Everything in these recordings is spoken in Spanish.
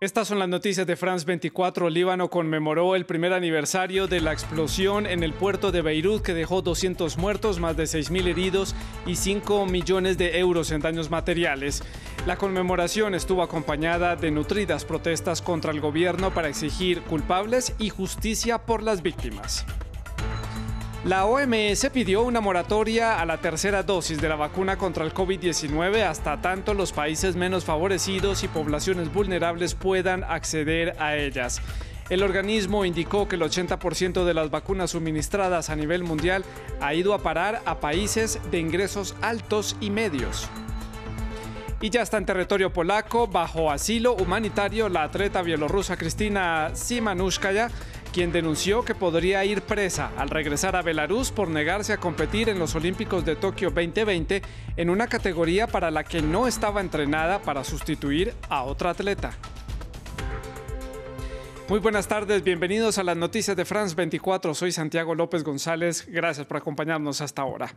Estas son las noticias de France 24. Líbano conmemoró el primer aniversario de la explosión en el puerto de Beirut que dejó 200 muertos, más de 6.000 heridos y 5 millones de euros en daños materiales. La conmemoración estuvo acompañada de nutridas protestas contra el gobierno para exigir culpables y justicia por las víctimas. La OMS pidió una moratoria a la tercera dosis de la vacuna contra el COVID-19 hasta tanto los países menos favorecidos y poblaciones vulnerables puedan acceder a ellas. El organismo indicó que el 80% de las vacunas suministradas a nivel mundial ha ido a parar a países de ingresos altos y medios. Y ya está en territorio polaco, bajo asilo humanitario, la atleta bielorrusa Kristina Szymanuszkaja, quien denunció que podría ir presa al regresar a Belarus por negarse a competir en los Olímpicos de Tokio 2020 en una categoría para la que no estaba entrenada para sustituir a otra atleta. Muy buenas tardes, bienvenidos a las noticias de France 24. Soy Santiago López González, gracias por acompañarnos hasta ahora.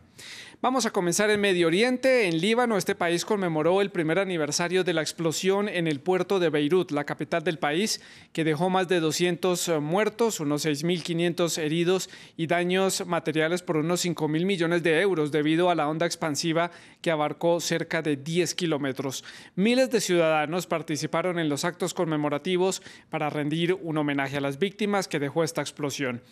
Vamos a comenzar en Medio Oriente. En Líbano, este país conmemoró el primer aniversario de la explosión en el puerto de Beirut, la capital del país, que dejó más de 200 muertos, unos 6.500 heridos y daños materiales por unos 5.000 millones de euros debido a la onda expansiva que abarcó cerca de 10 kilómetros. Miles de ciudadanos participaron en los actos conmemorativos para rendir un homenaje a las víctimas que dejó esta explosión.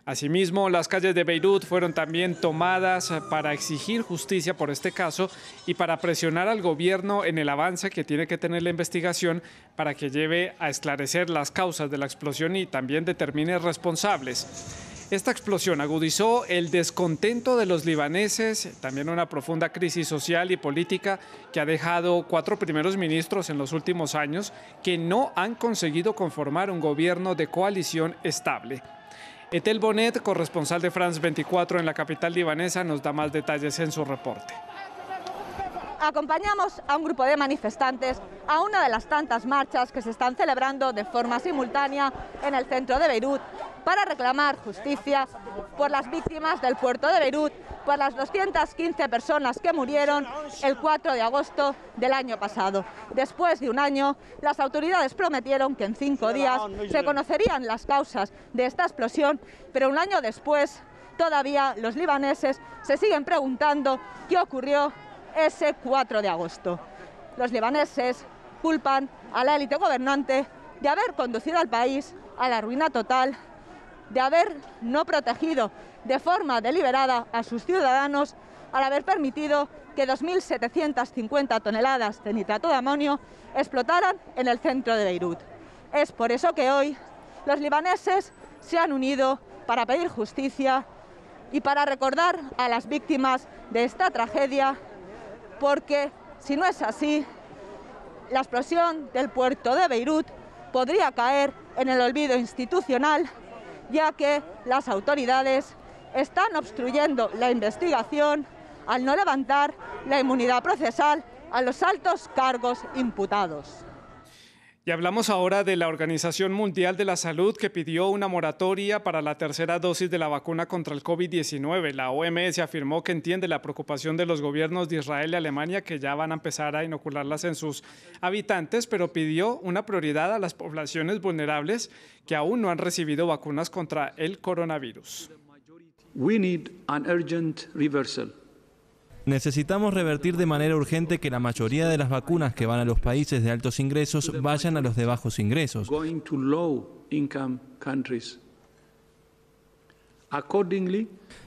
Asimismo, las calles de Beirut fueron también tomadas para exigir justicia por este caso y para presionar al gobierno en el avance que tiene que tener la investigación para que lleve a esclarecer las causas de la explosión y también determine responsables. Esta explosión agudizó el descontento de los libaneses, también una profunda crisis social y política que ha dejado 4 primeros ministros en los últimos años que no han conseguido conformar un gobierno de coalición estable. Etel Bonet, corresponsal de France 24 en la capital libanesa, nos da más detalles en su reporte. Acompañamos a un grupo de manifestantes a una de las tantas marchas que se están celebrando de forma simultánea en el centro de Beirut para reclamar justicia por las víctimas del puerto de Beirut, por las 215 personas que murieron el 4 de agosto del año pasado. Después de un año, las autoridades prometieron que en 5 días se conocerían las causas de esta explosión, pero un año después todavía los libaneses se siguen preguntando qué ocurrió ese 4 de agosto. Los libaneses culpan a la élite gobernante de haber conducido al país a la ruina total, de haber no protegido de forma deliberada a sus ciudadanos, al haber permitido que 2.750 toneladas de nitrato de amonio explotaran en el centro de Beirut. Es por eso que hoy los libaneses se han unido para pedir justicia y para recordar a las víctimas de esta tragedia, porque si no es así, la explosión del puerto de Beirut podría caer en el olvido institucional, ya que las autoridades están obstruyendo la investigación al no levantar la inmunidad procesal a los altos cargos imputados. Y hablamos ahora de la Organización Mundial de la Salud, que pidió una moratoria para la tercera dosis de la vacuna contra el COVID-19. La OMS afirmó que entiende la preocupación de los gobiernos de Israel y Alemania, que ya van a empezar a inocularlas en sus habitantes, pero pidió una prioridad a las poblaciones vulnerables que aún no han recibido vacunas contra el coronavirus. We need an urgent reversal. Necesitamos revertir de manera urgente que la mayoría de las vacunas que van a los países de altos ingresos vayan a los de bajos ingresos.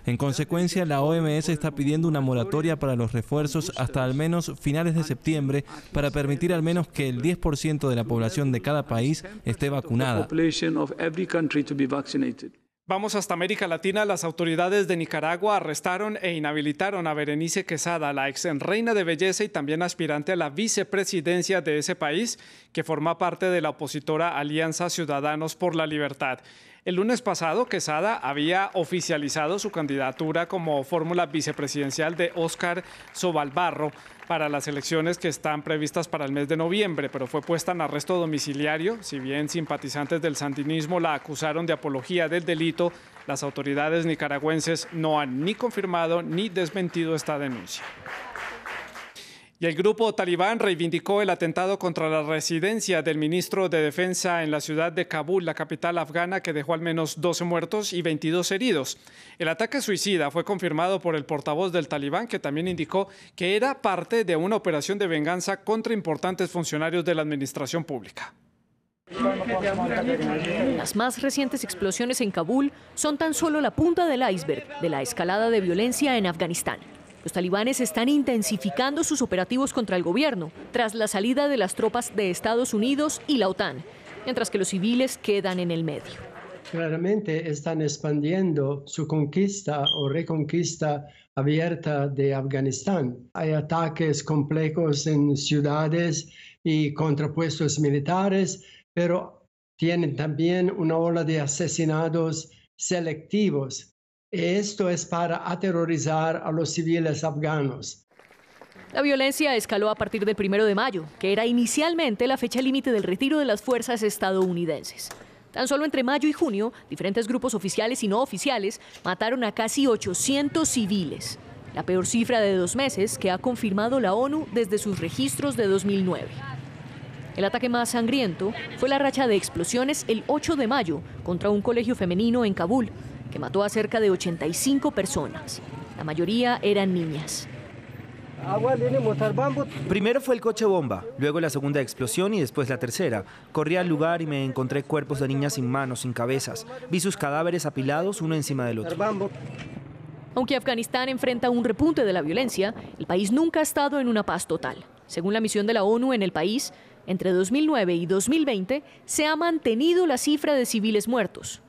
En consecuencia, la OMS está pidiendo una moratoria para los refuerzos hasta al menos finales de septiembre para permitir al menos que el 10% de la población de cada país esté vacunada. Vamos hasta América Latina. Las autoridades de Nicaragua arrestaron e inhabilitaron a Berenice Quesada, la ex reina de belleza y también aspirante a la vicepresidencia de ese país, que forma parte de la opositora Alianza Ciudadanos por la Libertad. El lunes pasado, Quesada había oficializado su candidatura como fórmula vicepresidencial de Óscar Sobalbarro para las elecciones que están previstas para el mes de noviembre, pero fue puesta en arresto domiciliario. Si bien simpatizantes del sandinismo la acusaron de apología del delito, las autoridades nicaragüenses no han ni confirmado ni desmentido esta denuncia. Y el grupo talibán reivindicó el atentado contra la residencia del ministro de Defensa en la ciudad de Kabul, la capital afgana, que dejó al menos 12 muertos y 22 heridos. El ataque suicida fue confirmado por el portavoz del talibán, que también indicó que era parte de una operación de venganza contra importantes funcionarios de la administración pública. Las más recientes explosiones en Kabul son tan solo la punta del iceberg de la escalada de violencia en Afganistán. Los talibanes están intensificando sus operativos contra el gobierno tras la salida de las tropas de Estados Unidos y la OTAN, mientras que los civiles quedan en el medio. Claramente están expandiendo su conquista o reconquista abierta de Afganistán. Hay ataques complejos en ciudades y contrapuestos militares, pero tienen también una ola de asesinatos selectivos. Esto es para aterrorizar a los civiles afganos. La violencia escaló a partir del 1 de mayo, que era inicialmente la fecha límite del retiro de las fuerzas estadounidenses. Tan solo entre mayo y junio, diferentes grupos oficiales y no oficiales mataron a casi 800 civiles, la peor cifra de 2 meses que ha confirmado la ONU desde sus registros de 2009. El ataque más sangriento fue la racha de explosiones el 8 de mayo contra un colegio femenino en Kabul, que mató a cerca de 85 personas. La mayoría eran niñas. Primero fue el coche bomba, luego la segunda explosión y después la tercera. Corrí al lugar y me encontré cuerpos de niñas sin manos, sin cabezas. Vi sus cadáveres apilados uno encima del otro. Aunque Afganistán enfrenta un repunte de la violencia, el país nunca ha estado en una paz total. Según la misión de la ONU en el país, entre 2009 y 2020 se ha mantenido la cifra de civiles muertos.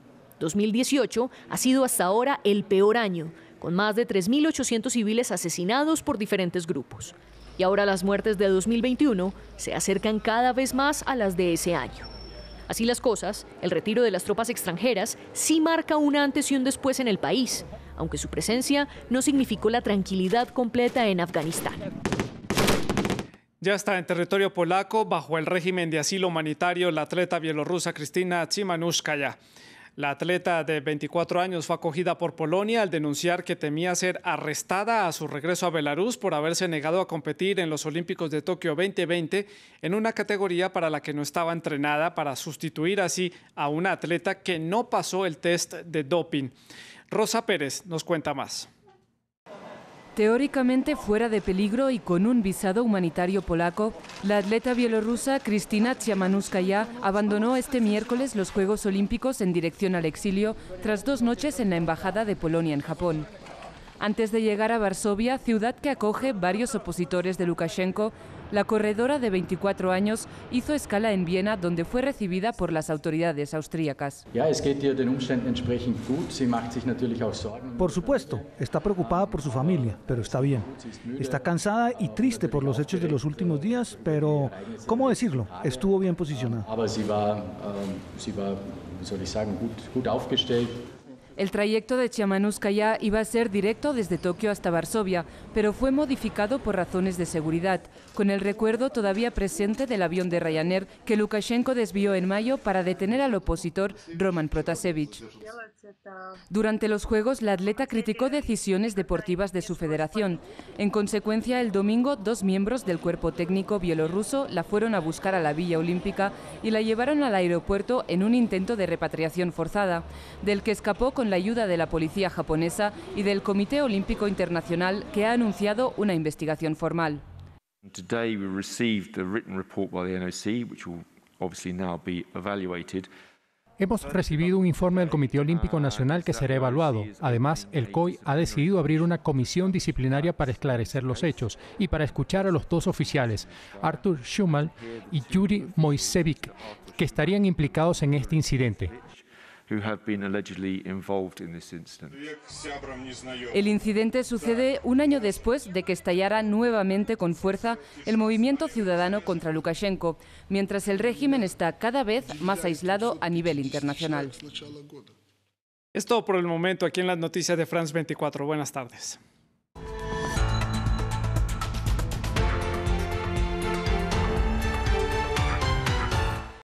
2018 ha sido hasta ahora el peor año, con más de 3.800 civiles asesinados por diferentes grupos. Y ahora las muertes de 2021 se acercan cada vez más a las de ese año. Así las cosas, el retiro de las tropas extranjeras sí marca un antes y un después en el país, aunque su presencia no significó la tranquilidad completa en Afganistán. Ya está en territorio polaco, bajo el régimen de asilo humanitario, la atleta bielorrusa Krystyna Tsimanouskaya. La atleta de 24 años fue acogida por Polonia al denunciar que temía ser arrestada a su regreso a Belarus por haberse negado a competir en los Olímpicos de Tokio 2020 en una categoría para la que no estaba entrenada, para sustituir así a una atleta que no pasó el test de doping. Rosa Pérez nos cuenta más. Teóricamente fuera de peligro y con un visado humanitario polaco, la atleta bielorrusa Krystyna Tsimanouskaya abandonó este miércoles los Juegos Olímpicos en dirección al exilio tras 2 noches en la Embajada de Polonia en Japón. Antes de llegar a Varsovia, ciudad que acoge varios opositores de Lukashenko, la corredora de 24 años hizo escala en Viena, donde fue recibida por las autoridades austríacas. Por supuesto, está preocupada por su familia, pero está bien. Está cansada y triste por los hechos de los últimos días, pero, ¿cómo decirlo? Estuvo bien posicionada. El trayecto de Tsimanouskaya iba a ser directo desde Tokio hasta Varsovia, pero fue modificado por razones de seguridad, con el recuerdo todavía presente del avión de Ryanair que Lukashenko desvió en mayo para detener al opositor Roman Protasevich. Durante los Juegos, la atleta criticó decisiones deportivas de su federación. En consecuencia, el domingo, 2 miembros del cuerpo técnico bielorruso la fueron a buscar a la Villa Olímpica y la llevaron al aeropuerto en un intento de repatriación forzada, del que escapó con la ayuda de la policía japonesa y del Comité Olímpico Internacional, que ha anunciado una investigación formal. Today we received the written report by the NOC, which will obviously now be evaluated. Hemos recibido un informe del Comité Olímpico Nacional que será evaluado. Además, el COI ha decidido abrir una comisión disciplinaria para esclarecer los hechos y para escuchar a los 2 oficiales, Artur Schumann y Yuri Moisevic, que estarían implicados en este incidente. El incidente sucede un año después de que estallara nuevamente con fuerza el movimiento ciudadano contra Lukashenko, mientras el régimen está cada vez más aislado a nivel internacional. Es todo por el momento aquí en las noticias de France 24. Buenas tardes.